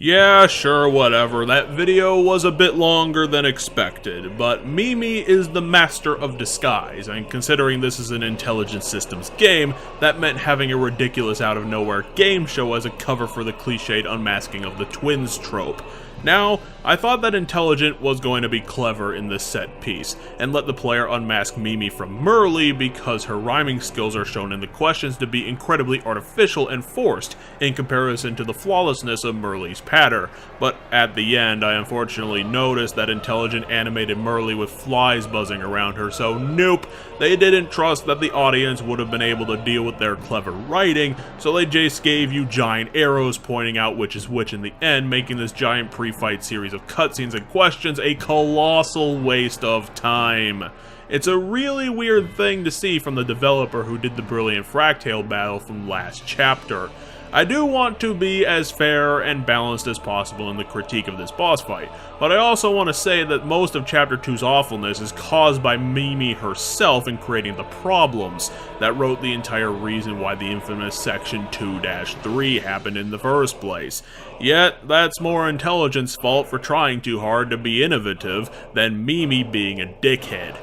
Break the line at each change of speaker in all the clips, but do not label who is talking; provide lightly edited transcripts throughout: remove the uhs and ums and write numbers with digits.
Yeah, sure, whatever. That video was a bit longer than expected, but Mimi is the master of disguise, and considering this is an Intelligent Systems game, that meant having a ridiculous out-of-nowhere game show as a cover for the cliched unmasking of the twins trope. Now, I thought that Intelligent was going to be clever in this set piece, and let the player unmask Mimi from Merle because her rhyming skills are shown in the questions to be incredibly artificial and forced in comparison to the flawlessness of Merle's patter. But at the end, I unfortunately noticed that Intelligent animated Merle with flies buzzing around her, so nope, they didn't trust that the audience would have been able to deal with their clever writing, so they just gave you giant arrows pointing out which is which in the end, making this giant pre-fight series of cutscenes and questions a colossal waste of time. It's a really weird thing to see from the developer who did the brilliant Fractale battle from last chapter. I do want to be as fair and balanced as possible in the critique of this boss fight, but I also want to say that most of Chapter 2's awfulness is caused by Mimi herself in creating the problems that wrote the entire reason why the infamous Section 2-3 happened in the first place. Yet, that's more Intelligent's fault for trying too hard to be innovative than Mimi being a dickhead.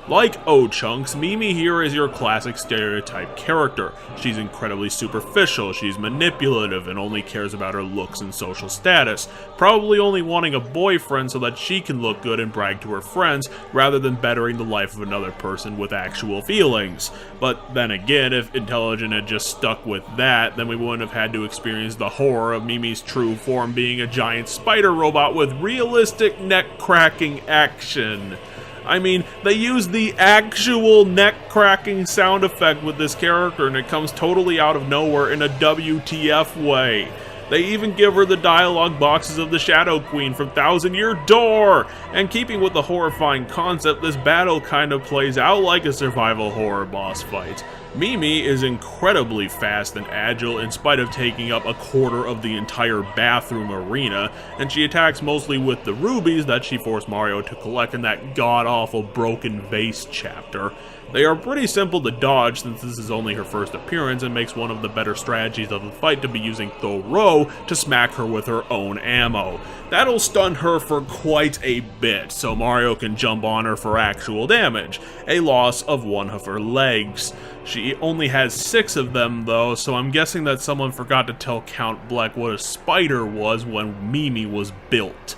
Like O-Chunks, Mimi here is your classic stereotype character. She's incredibly superficial, she's manipulative, and only cares about her looks and social status, probably only wanting a boyfriend so that she can look good and brag to her friends, rather than bettering the life of another person with actual feelings. But then again, if Intelligent had just stuck with that, then we wouldn't have had to experience the horror of Mimi's true form being a giant spider robot with realistic neck-cracking action. I mean, they use the actual neck-cracking sound effect with this character, and it comes totally out of nowhere in a WTF way. They even give her the dialogue boxes of the Shadow Queen from Thousand Year Door! And keeping with the horrifying concept, this battle kind of plays out like a survival horror boss fight. Mimi is incredibly fast and agile in spite of taking up a quarter of the entire bathroom arena, and she attacks mostly with the rubies that she forced Mario to collect in that god-awful broken vase chapter. They are pretty simple to dodge since this is only her first appearance and makes one of the better strategies of the fight to be using Throw to smack her with her own ammo. That'll stun her for quite a bit, so Mario can jump on her for actual damage, a loss of one of her legs. She only has 6 of them though, so I'm guessing that someone forgot to tell Count Bleck what a spider was when Mimi was built.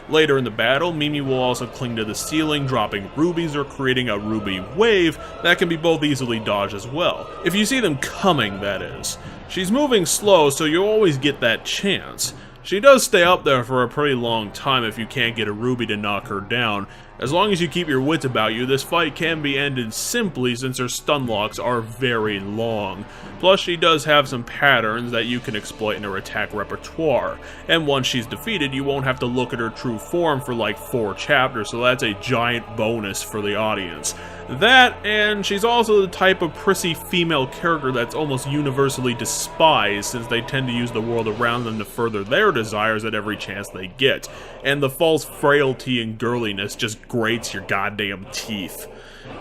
Later in the battle, Mimi will also cling to the ceiling, dropping rubies or creating a ruby wave that can be both easily dodged as well. If you see them coming, that is. She's moving slow, so you always get that chance. She does stay up there for a pretty long time if you can't get a ruby to knock her down. As long as you keep your wits about you, this fight can be ended simply since her stun locks are very long. Plus, she does have some patterns that you can exploit in her attack repertoire, and once she's defeated, you won't have to look at her true form for like 4 chapters, so that's a giant bonus for the audience. That, and she's also the type of prissy female character that's almost universally despised since they tend to use the world around them to further their desires at every chance they get, and the false frailty and girliness just grates your goddamn teeth.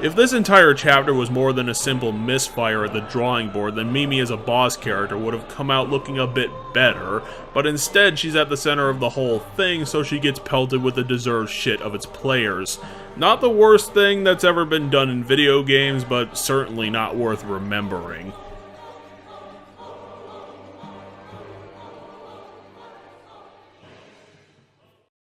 If this entire chapter was more than a simple misfire at the drawing board, then Mimi as a boss character would have come out looking a bit better, but instead she's at the center of the whole thing, so she gets pelted with the deserved shit of its players. Not the worst thing that's ever been done in video games, but certainly not worth remembering.